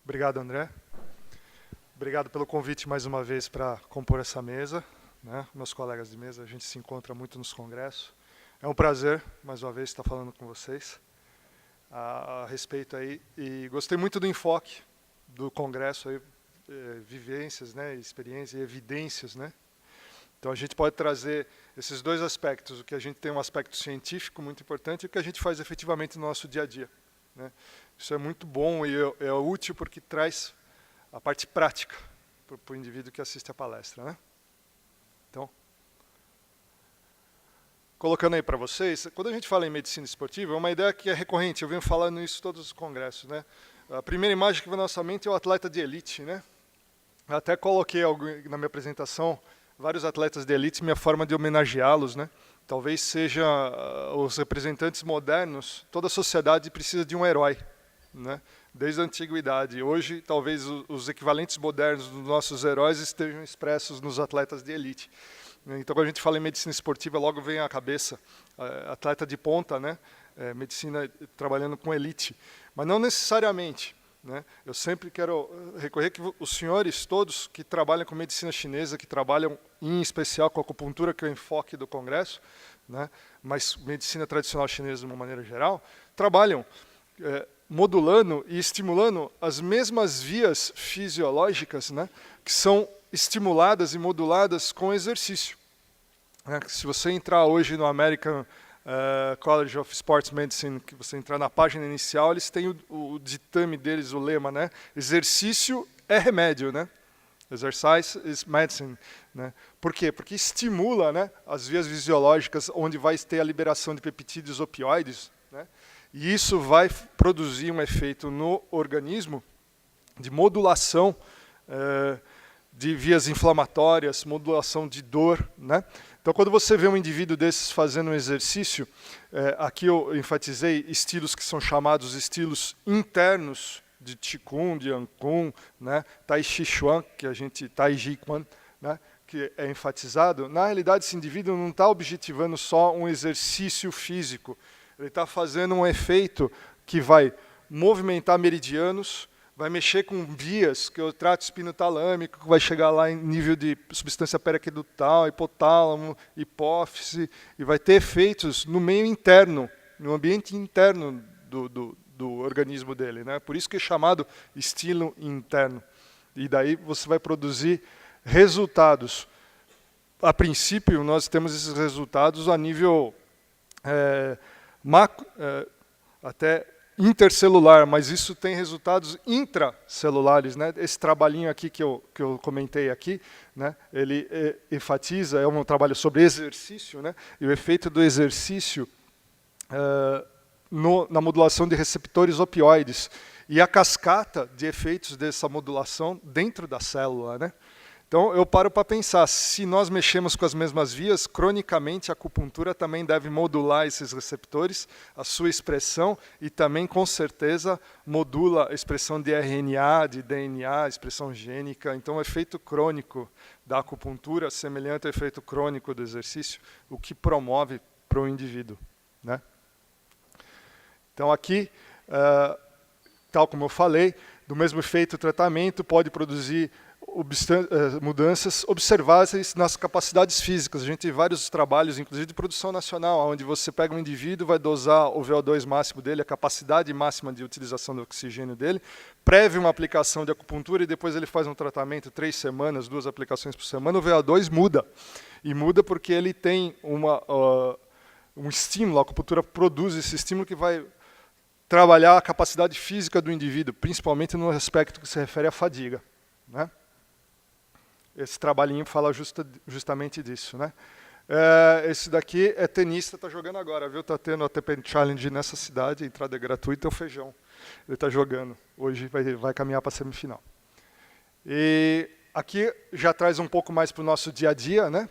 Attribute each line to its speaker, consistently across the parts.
Speaker 1: Obrigado, André. Obrigado pelo convite mais uma vez para compor essa mesa, né? Meus colegas de mesa, a gente se encontra muito nos congressos. É um prazer, mais uma vez, estar falando com vocês a respeito aí. E gostei muito do enfoque do congresso, aí, vivências, né? Experiências e evidências, né? Então a gente pode trazer esses dois aspectos, o que a gente tem um aspecto científico muito importante e o que a gente faz efetivamente no nosso dia a dia, né? Isso é muito bom e é útil porque traz a parte prática para o indivíduo que assiste a palestra, né? Então, colocando aí para vocês, quando a gente fala em medicina esportiva, é uma ideia que é recorrente, eu venho falando isso em todos os congressos, né? A primeira imagem que vem na nossa mente é o atleta de elite, né? Eu até coloquei na minha apresentação vários atletas de elite, minha forma de homenageá-los, né? Talvez seja os representantes modernos, toda a sociedade precisa de um herói, né? Desde a antiguidade. Hoje, talvez os equivalentes modernos dos nossos heróis estejam expressos nos atletas de elite. Então, quando a gente fala em medicina esportiva, logo vem à cabeça atleta de ponta, né? Medicina trabalhando com elite. Mas não necessariamente, né? Eu sempre quero recorrer que os senhores todos que trabalham com medicina chinesa, que trabalham em especial com a acupuntura, que é o enfoque do congresso, né? Mas medicina tradicional chinesa de uma maneira geral, trabalham modulando e estimulando as mesmas vias fisiológicas, né, que são estimuladas e moduladas com exercício. Se você entrar hoje no American College of Sports Medicine, que você entrar na página inicial, eles têm o ditame deles, o lema, né? Exercício é remédio, né? Exercise is medicine, né? Por quê? Porque estimula, né, as vias fisiológicas onde vai ter a liberação de peptídeos opioides, né? E isso vai produzir um efeito no organismo de modulação de vias inflamatórias, modulação de dor, né? Então, quando você vê um indivíduo desses fazendo um exercício, aqui eu enfatizei estilos que são chamados estilos internos de Qigong, de Anqun, né? Tai Chi Chuan, que a gente Tai Chi Quan, né? Que é enfatizado. Na realidade, esse indivíduo não está objetivando só um exercício físico. Ele está fazendo um efeito que vai movimentar meridianos, vai mexer com vias, que é o trato espinotalâmico, que vai chegar lá em nível de substância periaquedutal, hipotálamo, hipófise, e vai ter efeitos no meio interno, no ambiente interno do organismo dele, né? Por isso que é chamado estilo interno. E daí você vai produzir resultados. A princípio, nós temos esses resultados a nível até intercelular, mas isso tem resultados intracelulares, né? Esse trabalhinho aqui que eu comentei aqui, né? Ele enfatiza, é um trabalho sobre exercício, né? E o efeito do exercício na modulação de receptores opioides e a cascata de efeitos dessa modulação dentro da célula, né? Então, eu paro para pensar, se nós mexemos com as mesmas vias, cronicamente a acupuntura também deve modular esses receptores, a sua expressão, e também, com certeza, modula a expressão de RNA, de DNA, expressão gênica. Então, o efeito crônico da acupuntura, semelhante ao efeito crônico do exercício, o que promove para o indivíduo, né? Então, aqui, tal como eu falei, do mesmo efeito, o tratamento pode produzir mudanças observáveis nas capacidades físicas. A gente tem vários trabalhos, inclusive de produção nacional, onde você pega um indivíduo, vai dosar o VO2 máximo dele, a capacidade máxima de utilização do oxigênio dele, prévia uma aplicação de acupuntura e depois ele faz um tratamento, 3 semanas, 2 aplicações por semana, o VO2 muda. E muda porque ele tem um estímulo, a acupuntura produz esse estímulo que vai trabalhar a capacidade física do indivíduo, principalmente no aspecto que se refere à fadiga, né? Esse trabalhinho fala justamente disso, né? Esse daqui é tenista, está jogando agora, viu? Está tendo a ATP Challenge nessa cidade, a entrada é gratuita, é o Feijão. Ele está jogando, hoje vai caminhar para a semifinal. E aqui já traz um pouco mais para o nosso dia a dia, né?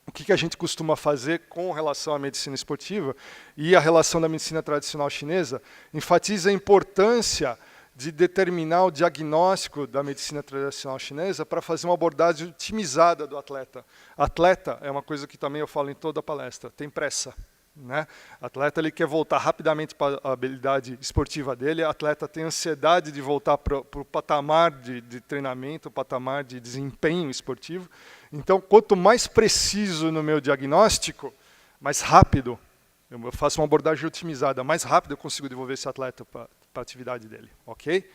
Speaker 1: O que a gente costuma fazer com relação à medicina esportiva e a relação da medicina tradicional chinesa, enfatiza a importância de determinar o diagnóstico da medicina tradicional chinesa para fazer uma abordagem otimizada do atleta. Atleta é uma coisa que também eu falo em toda a palestra, tem pressa. né? Atleta ele quer voltar rapidamente para a habilidade esportiva dele, atleta tem ansiedade de voltar para o patamar de treinamento, o patamar de desempenho esportivo. Então, quanto mais preciso no meu diagnóstico, mais rápido, eu faço uma abordagem otimizada, mais rápido eu consigo devolver esse atleta para a atividade dele, ok?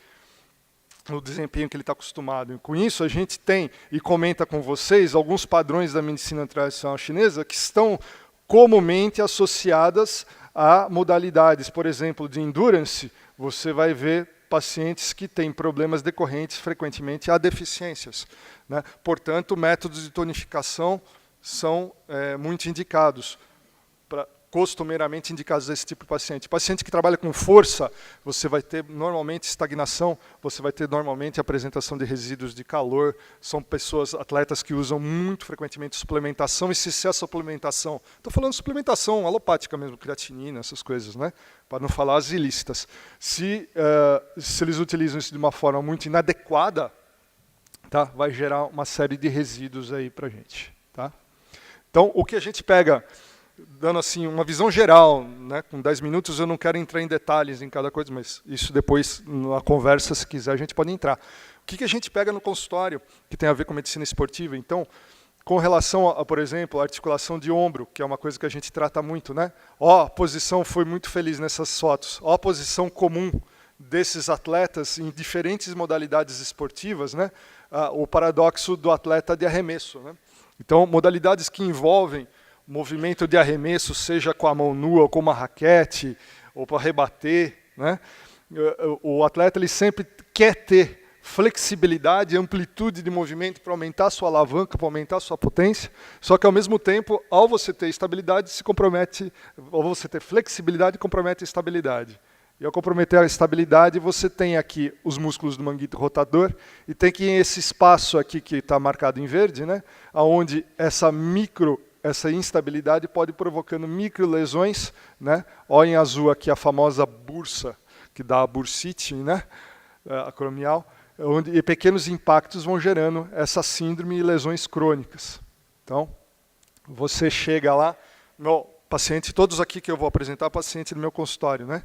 Speaker 1: O desempenho que ele está acostumado. E com isso, a gente tem, e comenta com vocês, alguns padrões da medicina tradicional chinesa que estão comumente associadas a modalidades. Por exemplo, de endurance, você vai ver pacientes que têm problemas decorrentes, frequentemente, a deficiências, né? Portanto, métodos de tonificação são muito indicados, costumeiramente indicados a esse tipo de paciente. Paciente que trabalha com força, você vai ter normalmente estagnação, você vai ter normalmente apresentação de resíduos de calor, são pessoas, atletas que usam muito frequentemente suplementação, e se essa suplementação, estou falando suplementação alopática mesmo, creatinina, essas coisas, né? Para não falar as ilícitas. Se eles utilizam isso de uma forma muito inadequada, tá? Vai gerar uma série de resíduos aí para a gente. Tá? Então, o que a gente pega, dando assim uma visão geral, né? Com 10 minutos eu não quero entrar em detalhes em cada coisa, mas isso depois, na conversa, se quiser, a gente pode entrar. O que a gente pega no consultório, que tem a ver com medicina esportiva? Então, com relação a, por exemplo, a articulação de ombro, que é uma coisa que a gente trata muito, né? Ó, a posição foi muito feliz nessas fotos. Ó, a posição comum desses atletas em diferentes modalidades esportivas, né? O paradoxo do atleta de arremesso, né? Então, modalidades que envolvem movimento de arremesso, seja com a mão nua, ou com uma raquete, ou para rebater, né? O atleta ele sempre quer ter flexibilidade, amplitude de movimento para aumentar a sua alavanca, para aumentar a sua potência, só que ao mesmo tempo, ao você ter estabilidade, se compromete, ou você ter flexibilidade, compromete a estabilidade. E ao comprometer a estabilidade, você tem aqui os músculos do manguito rotador, e tem que esse espaço aqui que está marcado em verde, né, onde essa instabilidade pode ir provocando microlesões, né? Olha em azul aqui a famosa bursa, que dá a bursite, né? Acromial, onde pequenos impactos vão gerando essa síndrome e lesões crônicas. Então, você chega lá, meu paciente, todos aqui que eu vou apresentar, paciente do meu consultório, né?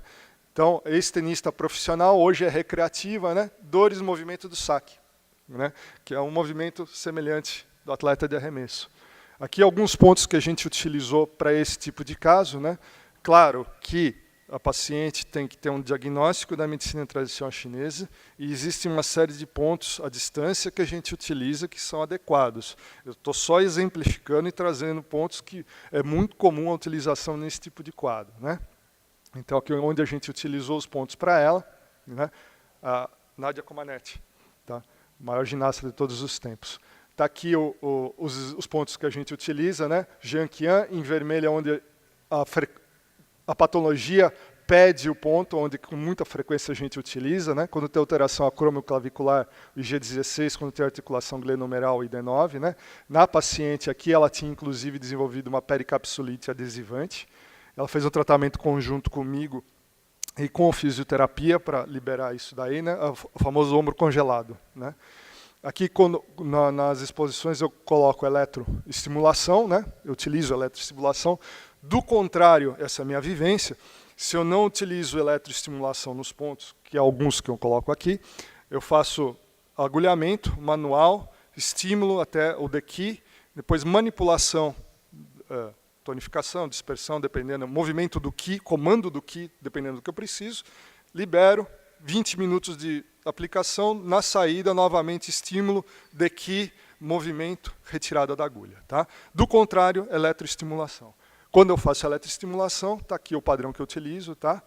Speaker 1: Então, ex-tenista profissional, hoje é recreativa, né? Dores no movimento do saque, né? Que é um movimento semelhante do atleta de arremesso. Aqui alguns pontos que a gente utilizou para esse tipo de caso, né? Claro que a paciente tem que ter um diagnóstico da medicina tradicional chinesa e existe uma série de pontos à distância que a gente utiliza que são adequados. Eu estou só exemplificando e trazendo pontos que é muito comum a utilização nesse tipo de quadro, né? Então, aqui onde a gente utilizou os pontos para ela, né? A Nadia Comaneci, tá? Maior ginasta de todos os tempos. Está aqui os pontos que a gente utiliza, né? Jiangqian, em vermelho, onde a patologia pede o ponto, onde com muita frequência a gente utiliza, né? Quando tem alteração acromioclavicular, o IG16, quando tem articulação glenomeral, o ID9, né? Na paciente aqui, ela tinha inclusive desenvolvido uma pericapsulite adesivante. Ela fez um tratamento conjunto comigo e com fisioterapia para liberar isso daí, né? O famoso ombro congelado, né? Aqui, nas exposições, eu coloco eletroestimulação, né? Eu utilizo eletroestimulação. Do contrário, essa é a minha vivência, se eu não utilizo eletroestimulação nos pontos, que é alguns que eu coloco aqui, eu faço agulhamento manual, estímulo até o DQI, depois manipulação, tonificação, dispersão, dependendo, movimento do Qi, comando do Qi, dependendo do que eu preciso, libero, 20 minutos de aplicação, na saída, novamente estímulo, DQI, movimento, retirada da agulha. Tá? Do contrário, eletroestimulação. Quando eu faço eletroestimulação, está aqui o padrão que eu utilizo, tá?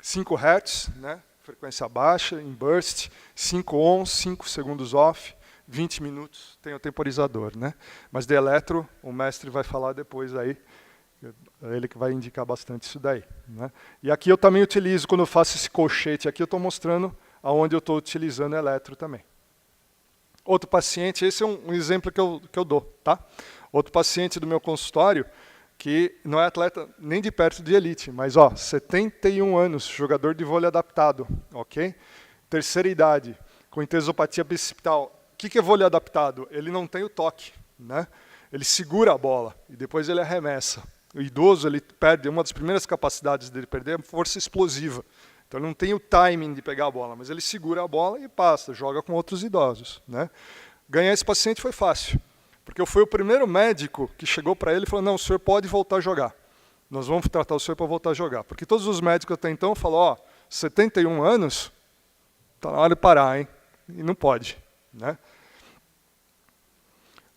Speaker 1: 5 Hz, né? Frequência baixa, em burst, 5 on, 5 segundos off, 20 minutos, tem o temporizador, né? Mas de eletro, o mestre vai falar depois aí, é ele que vai indicar bastante isso daí, né? E aqui eu também utilizo, quando eu faço esse colchete aqui, eu estou mostrando aonde eu estou utilizando eletro também. Outro paciente, esse é um exemplo que eu dou, tá? Outro paciente do meu consultório, que não é atleta nem de perto de elite, mas ó, 71 anos, jogador de vôlei adaptado, ok? Terceira idade, com entesopatia bicipital. O que é vôlei adaptado? Ele não tem o toque, né? Ele segura a bola e depois ele arremessa. O idoso, ele perde, uma das primeiras capacidades dele perder é força explosiva. Então ele não tem o timing de pegar a bola, mas ele segura a bola e passa, joga com outros idosos, né? Ganhar esse paciente foi fácil, porque eu fui o primeiro médico que chegou para ele e falou, não, o senhor pode voltar a jogar. Nós vamos tratar o senhor para voltar a jogar. Porque todos os médicos até então falam, ó, 71 anos, está na hora de parar, hein? E não pode, né?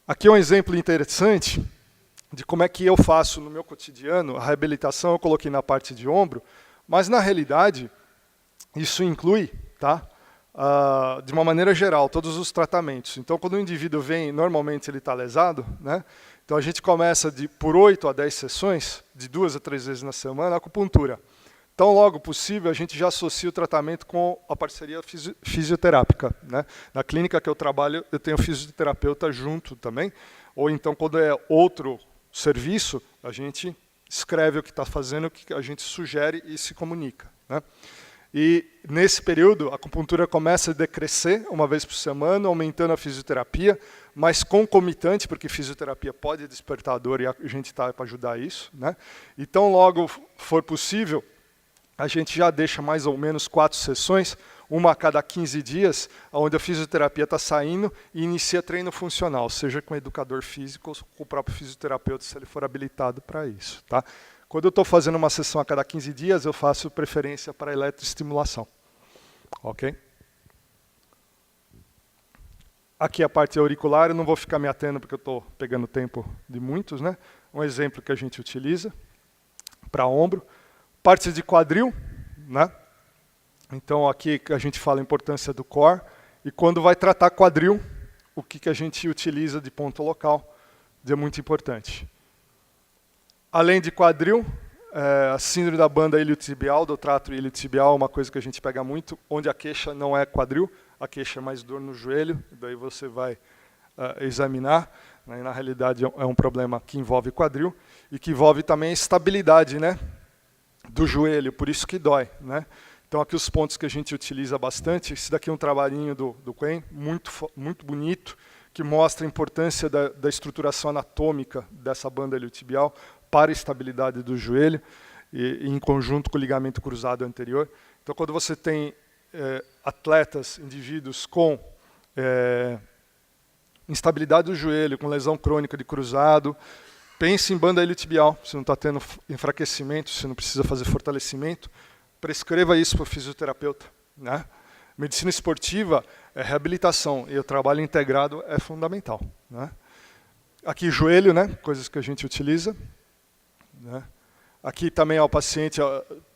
Speaker 1: Aqui é um exemplo interessante de como é que eu faço no meu cotidiano. A reabilitação eu coloquei na parte de ombro, mas na realidade isso inclui, tá? De uma maneira geral, todos os tratamentos. Então, quando o indivíduo vem, normalmente ele está lesado, né? Então a gente começa por 8 a 10 sessões, de 2 a 3 vezes na semana, a acupuntura. Tão logo possível, a gente já associa o tratamento com a parceria fisioterápica, né? Na clínica que eu trabalho, eu tenho fisioterapeuta junto também, ou então quando é outro serviço, a gente escreve o que está fazendo, o que a gente sugere e se comunica, né? E nesse período, a acupuntura começa a decrescer uma vez por semana, aumentando a fisioterapia, mas concomitante, porque fisioterapia pode despertar a dor e a gente está para ajudar isso, né? Então, logo for possível, a gente já deixa mais ou menos 4 sessões, uma a cada 15 dias, onde a fisioterapia está saindo e inicia treino funcional, seja com educador físico ou com o próprio fisioterapeuta, se ele for habilitado para isso, tá? Quando eu estou fazendo uma sessão a cada 15 dias, eu faço preferência para eletroestimulação. Ok? Aqui a parte auricular, eu não vou ficar me atendo porque eu estou pegando tempo de muitos, né? Um exemplo que a gente utiliza para ombro. Parte de quadril, né? Então aqui a gente fala a importância do core. E quando vai tratar quadril, o que a gente utiliza de ponto local é muito importante. Além de quadril, a síndrome da banda iliotibial, do trato iliotibial, é uma coisa que a gente pega muito, onde a queixa não é quadril, a queixa é mais dor no joelho, daí você vai examinar, né? Na realidade é um problema que envolve quadril e que envolve também a estabilidade, né, do joelho, por isso que dói, né? Então aqui os pontos que a gente utiliza bastante, esse daqui é um trabalhinho do Quen, muito bonito, que mostra a importância da estruturação anatômica dessa banda iliotibial para a estabilidade do joelho, e em conjunto com o ligamento cruzado anterior. Então, quando você tem atletas, indivíduos com instabilidade do joelho, com lesão crônica de cruzado, pense em banda iliotibial, se não está tendo enfraquecimento, se não precisa fazer fortalecimento, prescreva isso para o fisioterapeuta, né? Medicina esportiva é reabilitação e o trabalho integrado é fundamental, né? Aqui joelho, né? Coisas que a gente utiliza, né? Aqui também o paciente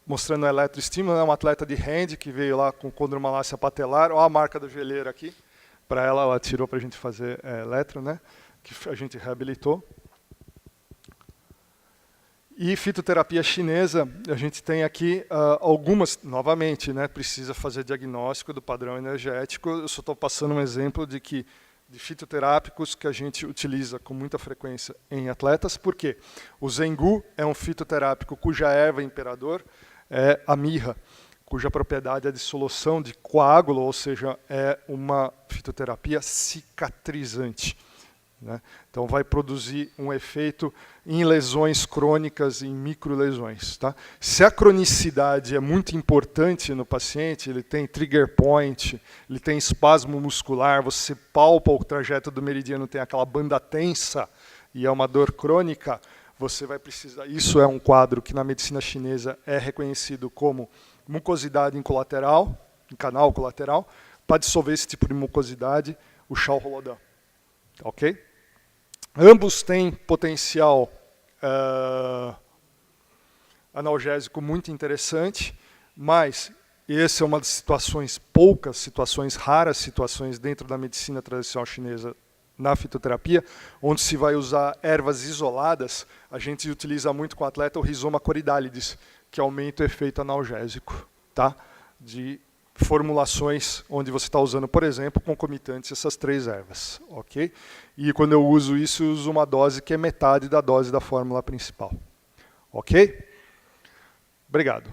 Speaker 1: mostrando a eletroestímulo, é um atleta de hand que veio lá com condromalácia patelar, olha a marca da joelheira aqui, para ela tirou para a gente fazer eletro, né? Que a gente reabilitou. E fitoterapia chinesa, a gente tem aqui algumas, novamente, né, precisa fazer diagnóstico do padrão energético. Eu só estou passando um exemplo de fitoterápicos que a gente utiliza com muita frequência em atletas. Por quê? O Zengu é um fitoterápico cuja erva imperador é a mirra, cuja propriedade é de dissolução de coágulo, ou seja, é uma fitoterapia cicatrizante, né? Então vai produzir um efeito em lesões crônicas, em microlesões, tá? Se a cronicidade é muito importante no paciente, ele tem trigger point, ele tem espasmo muscular, você palpa o trajeto do meridiano, tem aquela banda tensa e é uma dor crônica, você vai precisar... Isso é um quadro que na medicina chinesa é reconhecido como mucosidade em colateral, em canal colateral. Para dissolver esse tipo de mucosidade, o Xiao Holodan. Ok? Ambos têm potencial analgésico muito interessante, mas essa é uma das situações, poucas situações, raras situações dentro da medicina tradicional chinesa na fitoterapia, onde se vai usar ervas isoladas. A gente utiliza muito com o atleta o Rhizoma coridalides, que aumenta o efeito analgésico, tá? De formulações onde você está usando, por exemplo, concomitantes essas 3 ervas, ok? E quando eu uso isso, eu uso uma dose que é metade da dose da fórmula principal, ok? Obrigado.